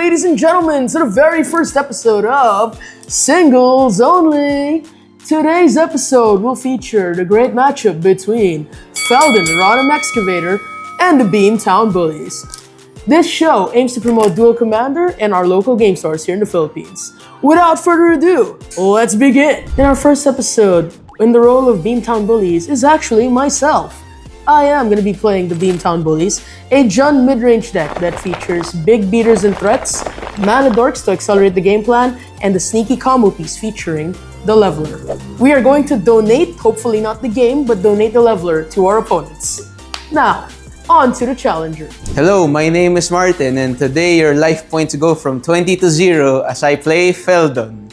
ladies and gentlemen, to the very first episode of Singles Only. Today's episode will feature the great matchup between Feldon Rodham Excavator and the Beamtown Bullies. This show aims to promote Duel Commander and our local game stores here in the Philippines. Without further ado, let's begin! In our first episode, in the role of Beamtown Bullies is actually myself. I am going to be playing the Beamtown Bullies, a Jund mid-range deck that features big beaters and threats, mana dorks to accelerate the game plan, and the sneaky combo piece featuring the Leveler. We are going to donate, hopefully not the game, but donate the Leveler to our opponents. Now, on to the challenger. Hello, my name is Martin, and today your life points go from 20 to 0 as I play Feldon.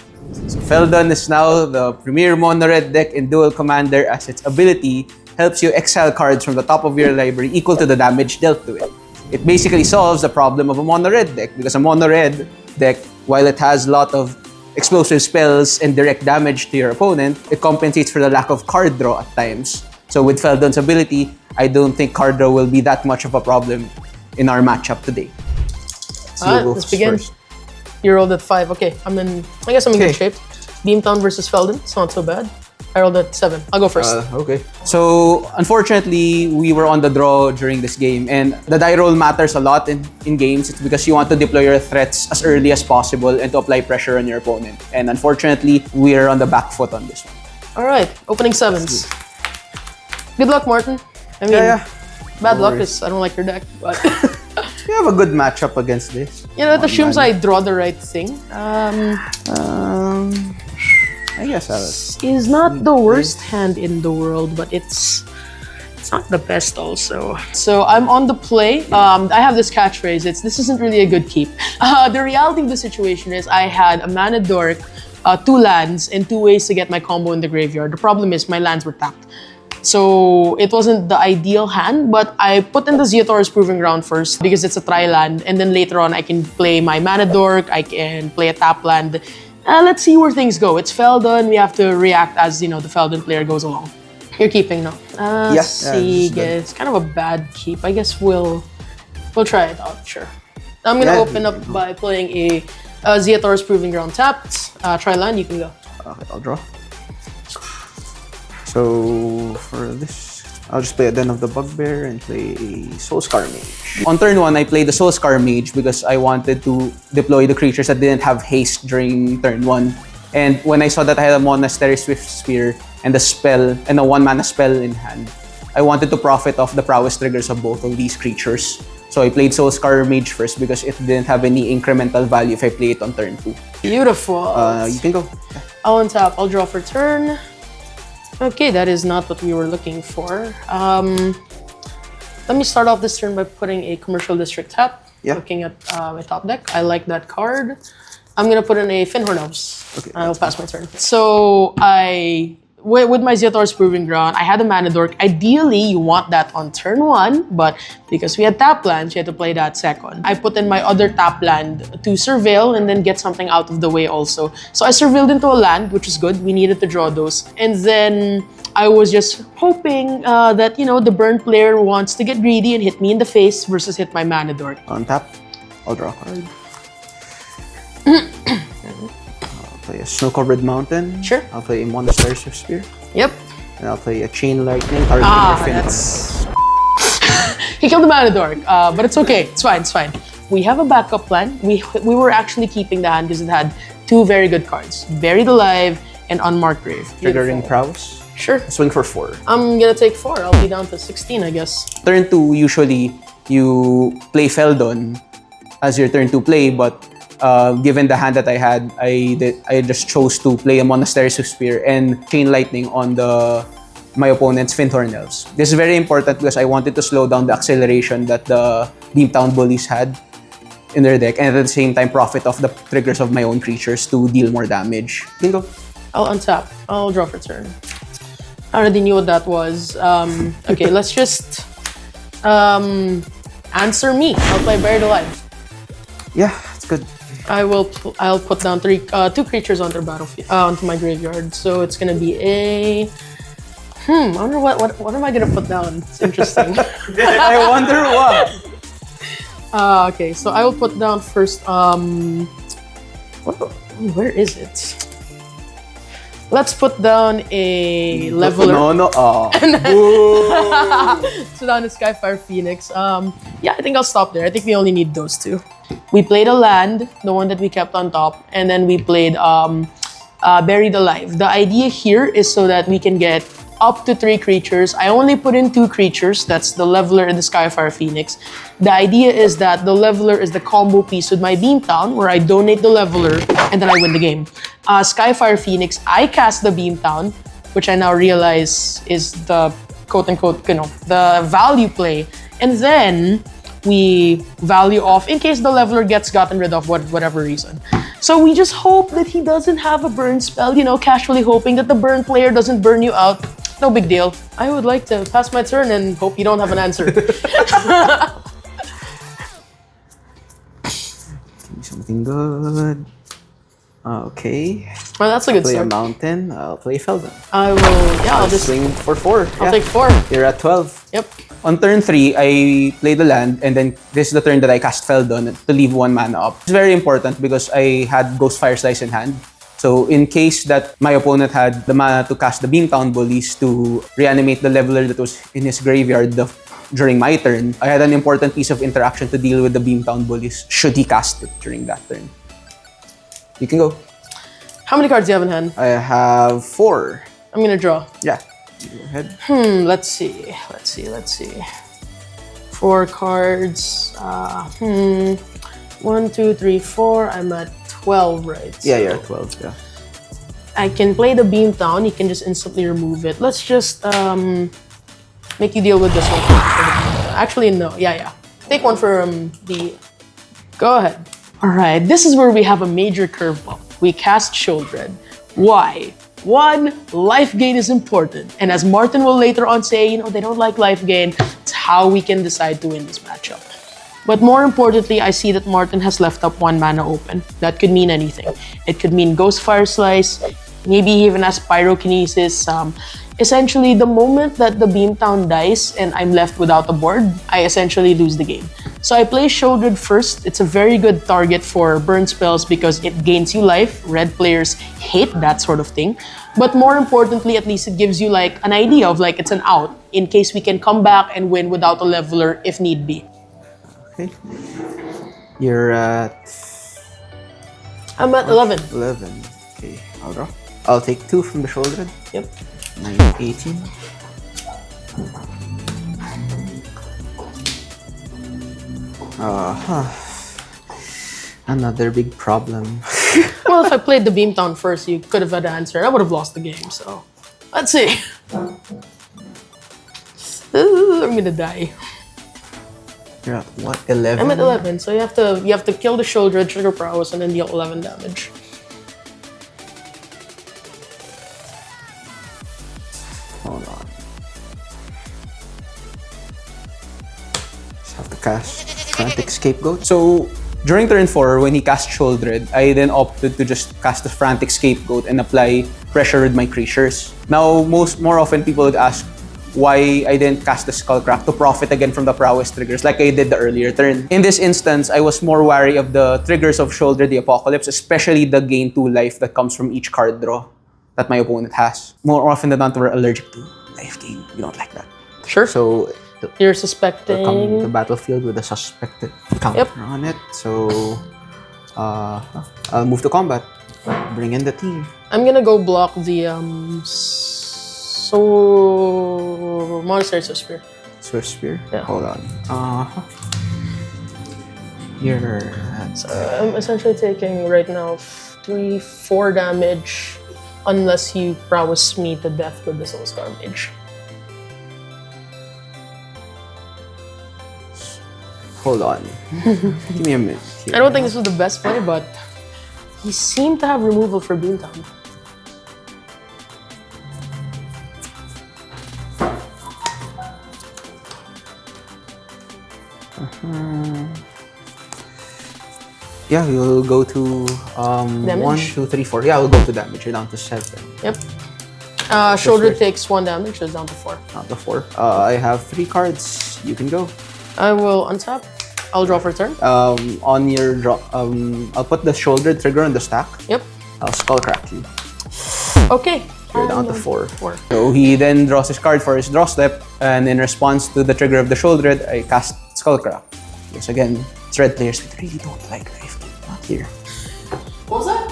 So Feldon is now the premier mono-red deck in Duel Commander as its ability helps you exile cards from the top of your library equal to the damage dealt to it. It basically solves the problem of a mono-red deck because a mono-red deck, while it has a lot of explosive spells and direct damage to your opponent, it compensates for the lack of card draw at times. So with Feldon's ability, I don't think card draw will be that much of a problem in our matchup today. Alright, let's begin. First. You rolled at 5. Okay, I guess I'm in good shape. Beamtown versus Feldon, it's not so bad. I rolled at 7. I'll go first. Okay. So, unfortunately, we were on the draw during this game, and the die roll matters a lot in games. It's because you want to deploy your threats as early as possible and to apply pressure on your opponent. And unfortunately, we are on the back foot on this one. Alright, opening 7s. Good luck, Martin. I mean, bad luck because I don't like your deck, but... You have a good matchup against this. You know, it assumes I draw the right thing. I guess is not the worst hand in the world, but it's not the best also. So I'm on the play. I have this catchphrase. This isn't really a good keep. The reality of the situation is I had a mana dork, 2 lands, and 2 ways to get my combo in the graveyard. The problem is my lands were tapped. So it wasn't the ideal hand, but I put in the Zeotor's Proving Ground first because it's a tri-land, and then later on I can play my mana dork, I can play a tap land. Let's see where things go. It's Feldon. We have to react as, the Feldon player goes along. You're keeping, no? It's kind of a bad keep. I guess we'll try it out, sure. I'm gonna open up by playing a Zeotor's Proving Ground tapped. Tri-land, you can go. Okay, I'll draw. So, for this, I'll just play a Den of the Bugbear and play a Soulscar Mage. On turn 1, I played the Soulscar Mage because I wanted to deploy the creatures that didn't have haste during turn 1. And when I saw that I had a Monastery Swift Spear and a spell and a 1-mana spell in hand, I wanted to profit off the prowess triggers of both of these creatures. So I played Soulscar Mage first because it didn't have any incremental value if I play it on turn 2. Beautiful. You can go. I'll untap. I'll draw for turn. Okay, that is not what we were looking for. Let me start off this turn by putting a Commercial District tap. Looking at my top deck. I like that card. I'm gonna put in a Finhorn Elves. Okay, I'll pass my turn. So with my Zeotor's Proving Ground, I had a mana dork. Ideally, you want that on turn 1, but because we had tap lands, you had to play that second. I put in my other tap land to surveil and then get something out of the way also. So I surveilled into a land, which is good. We needed to draw those. And then I was just hoping that, the burn player wants to get greedy and hit me in the face versus hit my mana dork. On tap, I'll draw a card. Play a Snow-Covered Mountain. Sure. I'll play a Monastery Swift Spear. Yep. And I'll play a Chain Lightning targeting your Finhorn. He killed the mana dork, but it's okay. It's fine. We have a backup plan. We were actually keeping the hand because it had 2 very good cards. Buried Alive and Unmarked Grave. Triggering Prowess. Sure. Swing for 4. I'm gonna take 4. I'll be down to 16, I guess. Turn 2, usually you play Feldon as your turn 2 play, but given the hand that I had, I just chose to play a Monastery Swift Spear and Chain Lightning on my opponent's Finhorn Elves. This is very important because I wanted to slow down the acceleration that the Beamtown Bullies had in their deck, and at the same time profit off the triggers of my own creatures to deal more damage. Bingo. I'll untap. I'll draw for turn. I already knew what that was. Okay, let's just answer me. I'll play Buried Alive. Yeah, it's good. I'll put down 2 creatures on their battlefield, onto my graveyard. So it's gonna be a. I wonder what am I gonna put down? It's interesting. I wonder what. Okay, so I will put down first. Where is it? Let's put down a leveler. No. So down to Skyfire Phoenix. Yeah, I think I'll stop there. I think we only need those two. We played a land, the one that we kept on top, and then we played Buried Alive. The idea here is so that we can get up to 3 creatures. I only put in 2 creatures. That's the leveler and the Skyfire Phoenix. The idea is that the leveler is the combo piece with my Beamtown, where I donate the leveler and then I win the game. Skyfire Phoenix, I cast the Beamtown, which I now realize is the quote-unquote, the value play. And then we value off in case the leveler gets gotten rid of whatever reason. So we just hope that he doesn't have a burn spell, casually hoping that the burn player doesn't burn you out. No big deal. I would like to pass my turn and hope you don't have an answer. Something good. Okay. Well, that's a good Play a start. mountain. I'll play Feldon. I will, I'll just swing for 4. I'll take 4. You're at 12. Yep. On turn 3, I play the land, and then this is the turn that I cast Feldon to leave 1 mana up. It's very important because I had Ghostfire Slice in hand. So in case that my opponent had the mana to cast the Beamtown Bullies to reanimate the leveler that was in his graveyard during my turn, I had an important piece of interaction to deal with the Beamtown Bullies should he cast it during that turn. You can go. How many cards do you have in hand? I have 4. I'm gonna draw. Yeah. Go ahead. Let's see. 4 cards. 1, 2, 3, 4. I'm at 12, right? Yeah, So you're at 12, yeah. I can play the Beamtown. You can just instantly remove it. Let's just make you deal with this one. Actually, no. Yeah. Take one for the... Go ahead. All right, this is where we have a major curveball. We cast Shouldred. Why? 1, life gain is important. And as Martin will later on say, they don't like life gain. It's how we can decide to win this matchup. But more importantly, I see that Martin has left up 1 mana open. That could mean anything. It could mean Ghostfire Slice, maybe even as Pyrokinesis. Essentially, the moment that the Beamtown dies and I'm left without a board, I essentially lose the game. So I play Shouldred first. It's a very good target for burn spells because it gains you life. Red players hate that sort of thing. But more importantly, at least it gives you an idea of it's an out in case we can come back and win without a leveler if need be. Okay. You're at... I'm at 11. 11. Okay, I'll draw. I'll take 2 from the Shouldred. Yep. 9, 18. Another big problem. Well, if I played the Beamtown first, you could have had an answer. I would have lost the game, so... Let's see. I'm gonna die. You're at what? 11? I'm at 11, so you have to kill the shoulder, trigger prowess, and then deal 11 damage. Hold on. Just have to cast Frantic Scapegoat. So during turn 4, when he cast Shouldred, I then opted to just cast the Frantic Scapegoat and apply pressure with my creatures. Now, more often people would ask why I didn't cast the Skullcrack to profit again from the prowess triggers like I did the earlier turn. In this instance, I was more wary of the triggers of Shoulder the Apocalypse, especially the gain 2 life that comes from each card draw that my opponent has. More often than not, we're allergic to life gain. We don't like that. Sure. So You're suspecting... come to the battlefield with a suspected counter on it. So I'll move to combat. Bring in the team. I'm gonna go block the Monastery Sphere. Swift Spear? Yeah. Hold on. You're at... I'm essentially taking right now 3-4 damage unless you prowess me to death with the Soulscar Mage. Hold on. Give me a minute here. I don't think this was the best play, but he seemed to have removal for Beamtown. Yeah, we'll go to 1, 2, 3, 4. Yeah, we'll go to damage. You're down to 7. Yep. Shoulder takes 1 damage, so it's down to 4. Down to 4. I have 3 cards. You can go. I will untap. I'll draw for turn. On your draw, I'll put the shoulder trigger on the stack. Yep. I'll skull crack you. Okay. You're down to 4. 4. So he then draws his card for his draw step, and in response to the trigger of the shoulder, I cast skull crack. Because again, it's red players we really don't like life. Not here. What was that?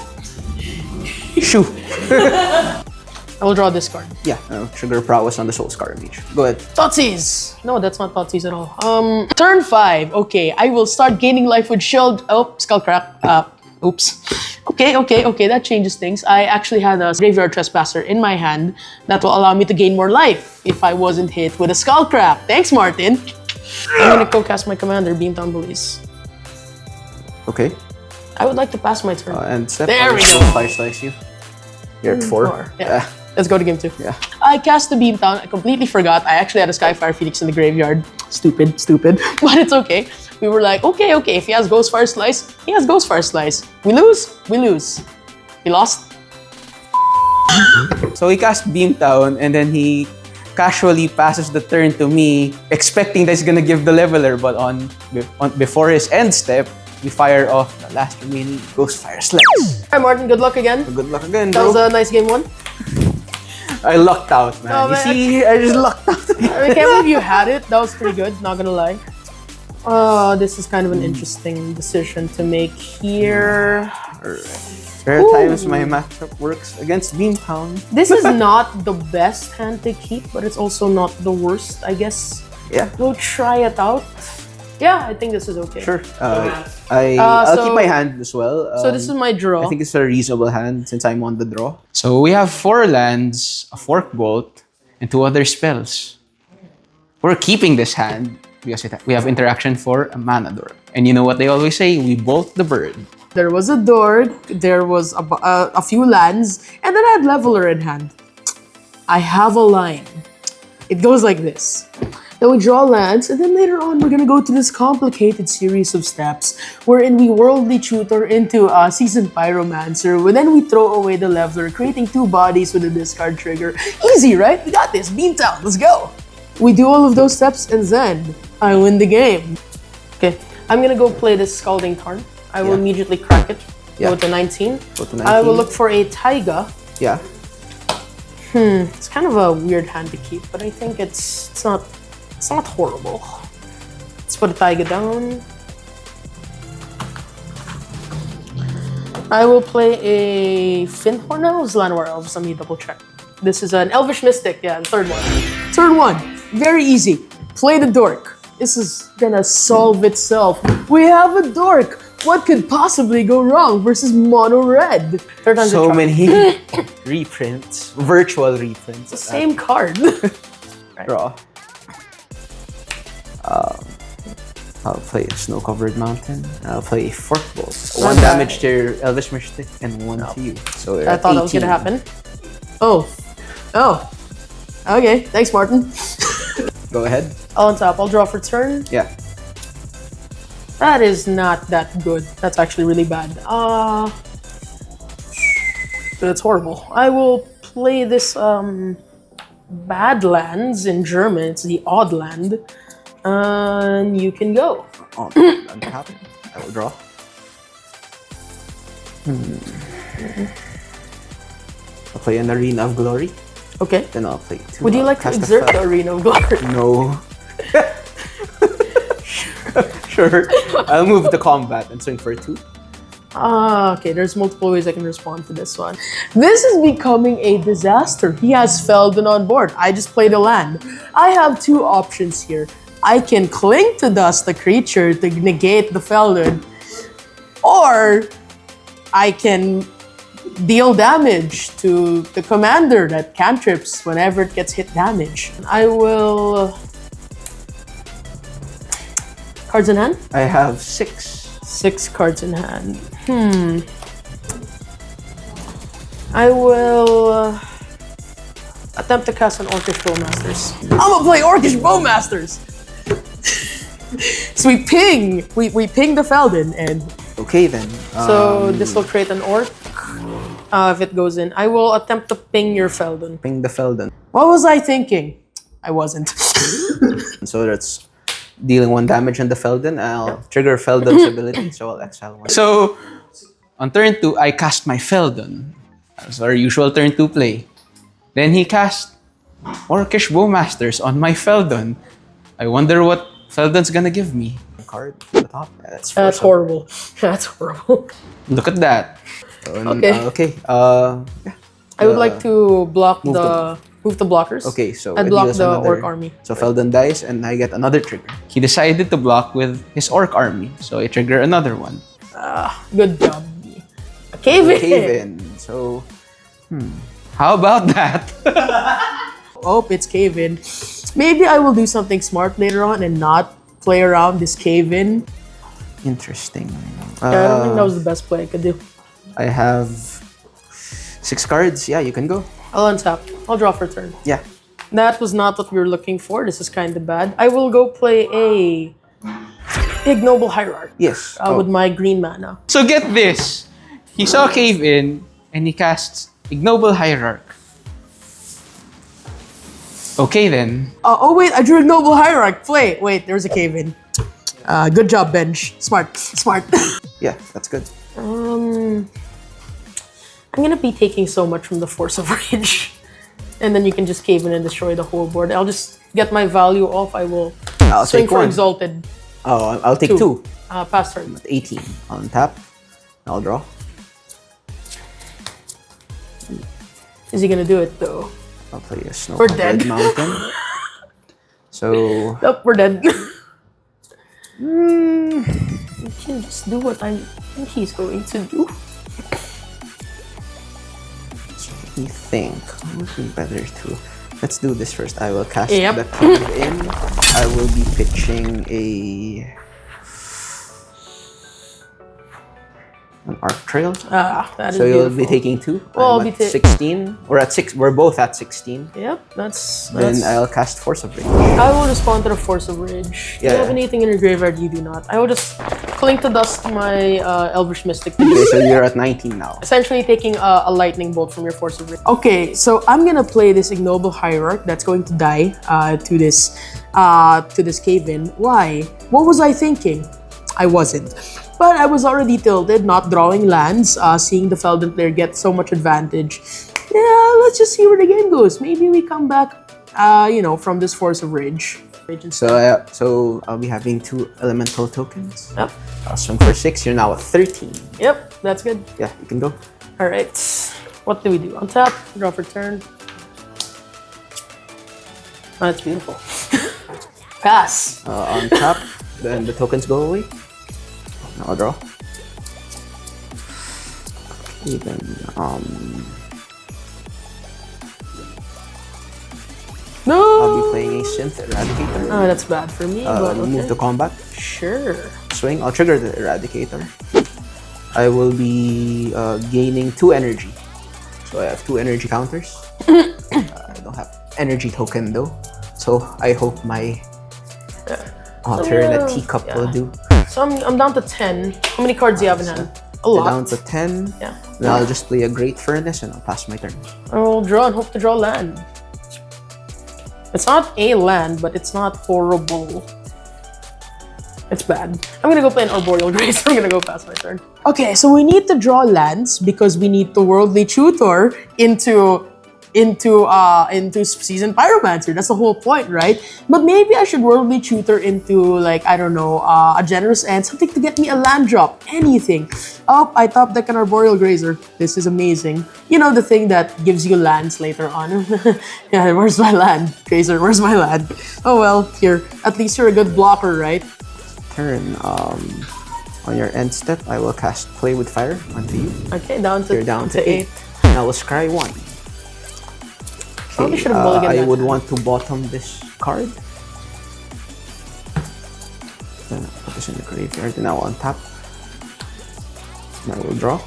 Shoo. I will draw this card. Yeah, trigger prowess on the soul scar mage. Go ahead. Thoughtseize! No, that's not Thoughtseize at all. Turn 5. Okay, I will start gaining life with shield. Oh, skull crack. Oops. Okay, that changes things. I actually had a Graveyard Trespasser in my hand that will allow me to gain more life if I wasn't hit with a skull crack. Thanks, Martin. I'm gonna co-cast my commander, Beamtown Bullies. Okay. I would like to pass my turn. And step There we go. Fire slice you. You're at 4. Yeah. Let's go to game 2. Yeah. I cast the Beamtown. I completely forgot. I actually had a Skyfire Phoenix in the graveyard. Stupid. But it's okay. We were like, okay. If he has Ghostfire Slice, he has Ghostfire Slice. We lose. We lost. So he cast Beamtown, and then he casually passes the turn to me, expecting that he's gonna give the leveler, but before his end step, we fire off the last remaining Ghostfire Slice. Hi, Martin. Good luck again. Good luck again, That bro. was a nice game 1. I lucked out, man. Oh, You man. see, I just lucked out. I can't believe you had it. That was pretty good, not gonna lie. This is kind of an interesting decision to make here. There are times my matchup works against Beamtown. This is not the best hand to keep, but it's also not the worst, I guess. Yeah. We'll try it out. Yeah, I think this is okay. Sure. I'll so- keep my hand as well. So this is my draw. I think it's a reasonable hand since I'm on the draw. So we have 4 lands, a Fork Bolt, and 2 other spells. We're keeping this hand because we have interaction for a mana dork. And you know what they always say? We bolt the bird. There was a Dork, there was a few lands, and then I had Leveler in hand. I have a line. It goes like this. Then we draw lands, and then later on, we're gonna go to this complicated series of steps wherein we worldly tutor into a Seasoned Pyromancer, where then we throw away the Leveler, creating 2 bodies with a discard trigger. Easy, right? We got this. Beamtown, let's go. We do all of those steps, and then I win the game. Okay, I'm gonna go play this Scalding Tarn. I will immediately crack it. Go to 19. Go to 19. I will look for a Taiga. Yeah. It's kind of a weird hand to keep, but I think it's not horrible. Let's put a Taiga down. I will play a Finhorn now. Llanowar Elves. Let me double check. This is an Elvish Mystic. Yeah, the third one. Turn 1. Very easy. Play the Dork. This is gonna solve itself. We have a Dork. What could possibly go wrong versus mono red? Third time's a So charm. many reprints, virtual reprints. The same card. Draw. I'll play a Snow-Covered Mountain. I'll play a Fork Bolt. 1 Okay. damage to your Elvish Mystic and 1 to you. So we're I at thought that was 18. gonna happen. Oh. Okay, thanks, Martin. Go ahead. On top, I'll draw for turn. Yeah. That is not that good. That's actually really bad. That's horrible. I will play this Badlands in German. It's the Odd Land. And you can go. Untap. I will draw. I'll play an Arena of Glory. Okay. Then I'll play 2. Would you like to cast a exert the spell. Arena of Glory? No. Sure. I'll move the combat and swing for 2. Okay, there's multiple ways I can respond to this one. This is becoming a disaster. He has Feldon on board. I just played a land. I have 2 options here. I can Cling to Dust the creature to negate the Feldon, or I can deal damage to the commander that cantrips whenever it gets hit damage. I will... Cards in hand? I have 6. 6 cards in hand. I will attempt to cast an Orcish Bowmasters. I'm gonna play Orcish Bowmasters! So we ping the Feldon, and Okay then. so this will create an Orc. If it goes in, I will attempt to ping your Feldon. Ping the Feldon. What was I thinking? I wasn't. So that's dealing 1 damage on the Feldon. I'll trigger Feldon's ability, so I'll exile 1. So, on turn 2, I cast my Feldon. That's our usual turn 2 play. Then he cast Orcish Bowmasters on my Feldon. I wonder what Feldon's gonna give me. Card at the top. That's horrible. That's horrible. Look at that. Okay. Yeah. I would like to block move the blockers. Okay, so and block the Orc army. So Feldon dies, and I get another trigger. He decided to block with his Orc army, so I trigger another one. Good job. A cave-in. Cave-in. So, how about that? Oh, it's cave-in. Maybe I will do something smart later on and not play around this cave-in. Interesting. I don't think that was the best play I could do. I have 6 cards. Yeah, you can go. I'll untap. I'll draw for turn. Yeah. That was not what we were looking for. This is kind of bad. I will go play a Ignoble Hierarch. Yes. With my green mana. So get this. He saw Cave-In and he casts Ignoble Hierarch. Okay then. Oh wait, I drew Ignoble Hierarch. Play. Wait, there's a cave-in. Good job, Benj. Smart. Yeah, that's good. I'm gonna be taking so much from the Force of Rage. And then you can just cave in and destroy the whole board. I'll just get my value off. I will swing for 1. Exalted. Oh, I'll take 2. Pass turn. 18. On tap. I'll draw. Is he gonna do it though? I'll play a Snow We're dead. Mountain. So... Nope, we're dead. You can just do what I think he's going to do. Let me think. What would be better to... Let's do this first. I will cast the Cave-In. I will be pitching an Arc Trail. That is so you'll beautiful. be taking 2. Well, I'm at 16. We're at 6. We're both at 16. Yep, that's... Then I'll cast Force of Rage. I will respond to the Force of Rage. Do you have anything in your graveyard? You do not. I will just cling to dust my Elvish Mystic. Okay, so you're at 19 now. Essentially taking a lightning bolt from your Force of Rage. Okay, so I'm gonna play this Ignoble Hierarch that's going to die to this cave-in. Why? What was I thinking? I wasn't. But I was already tilted, not drawing lands, seeing the Feldon player get so much advantage. Yeah, let's just see where the game goes. Maybe we come back, from this Force of Rage. So I'll be having 2 elemental tokens. Yep. I'll swing for 6. You're now at 13. Yep, that's good. Yeah, you can go. All right. What do we do? Untap, draw for turn. Oh, that's beautiful. Pass. On top, then the tokens go away. Now I'll draw. Okay, then No. I'll be playing a Synth Eradicator. Oh, that's bad for me. But Move to combat. Sure. Swing. I'll trigger the Eradicator. I will be gaining 2 energy. So I have 2 energy counters. I don't have energy token though. So I hope my alternate teacup will do. So I'm down to 10. How many cards do you have in hand? A lot. Down to 10. Yeah. Then I'll just play a Great Furnace and I'll pass my turn. I will draw and hope to draw land. It's not a land, but it's not horrible. It's bad. I'm gonna go play an Arboreal Grace. I'm gonna go past my turn. Okay, so we need to draw lands because we need to Worldly Tutor into Seasoned Pyromancer. That's the whole point, right? But maybe I should Worldly Tutor into, like, I don't know, a Generous End, something to get me a land drop, anything. Oh, I top deck an Arboreal Grazer. This is amazing. You know, the thing that gives you lands later on. Yeah, where's my land? Grazer, where's my land? Oh well, here. At least you're a good blocker, right? Turn. On your end step, I will cast Play with Fire onto you. Okay, down to, You're down to 8. Now we'll scry 1. Probably should have mulliganed I that would time. want to bottom this card. Then I'll put this in the graveyard and now on tap. Now we'll draw.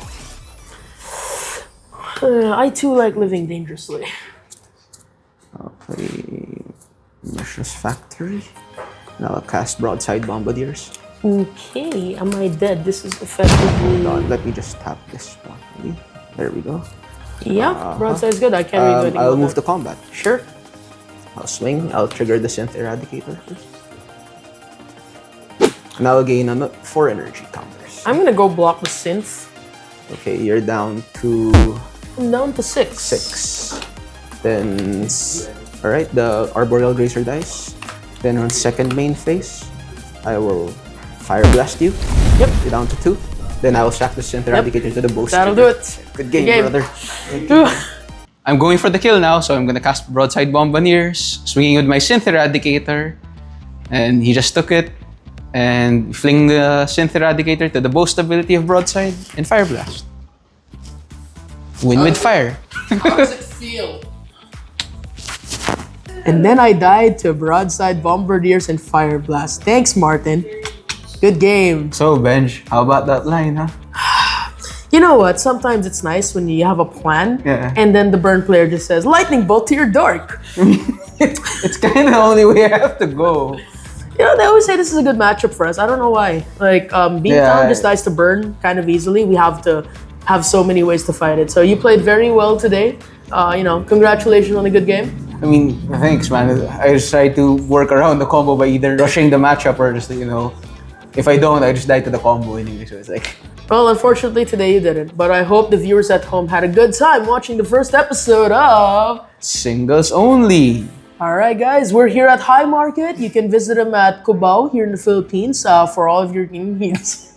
I too like living dangerously. I'll play Mishra's Factory. Now I'll cast Broadside Bombardiers. Okay, am I dead? This is effectively... Let me just tap this one. Maybe. There we go. Yeah, broadside is good. I can't really do anything I'll about move that. to combat. Sure. I'll swing. I'll trigger the Synth Eradicator first. And I'll gain 4 energy counters. I'm gonna go block the synth. Okay, you're down to I'm down to 6. 6. Then, alright, the Arboreal Grazer dice. Then on second main phase, I will Fire Blast you. Yep. You're down to 2. Then I will sack the Synth Eradicator to the booster. That'll do it. Good game, brother. Ooh. I'm going for the kill now, so I'm gonna cast Broadside Bombardiers, swinging with my Synth Eradicator. And he just took it. And fling the Synth Eradicator to the boast ability of Broadside and Fire Blast. Win with fire. How does it feel? And then I died to Broadside Bombardiers and Fire Blast. Thanks, Martin. Good game. So, Benj, how about that line, huh? You know what? Sometimes it's nice when you have a plan, and then the burn player just says, "Lightning bolt to your dark." It's kind of the only way I have to go. You know, they always say this is a good matchup for us. I don't know why. Like, Beantown just dies to burn kind of easily. We have to have so many ways to fight it. So you played very well today. You know, congratulations on a good game. I mean, thanks, man. I just try to work around the combo by either rushing the matchup or just, you know, if I don't, I just die to the combo anyway. So it's like... Well, unfortunately, today you didn't. But I hope the viewers at home had a good time watching the first episode of... Singles Only. Alright guys, we're here at High Market. You can visit them at Cubao here in the Philippines for all of your gaming needs.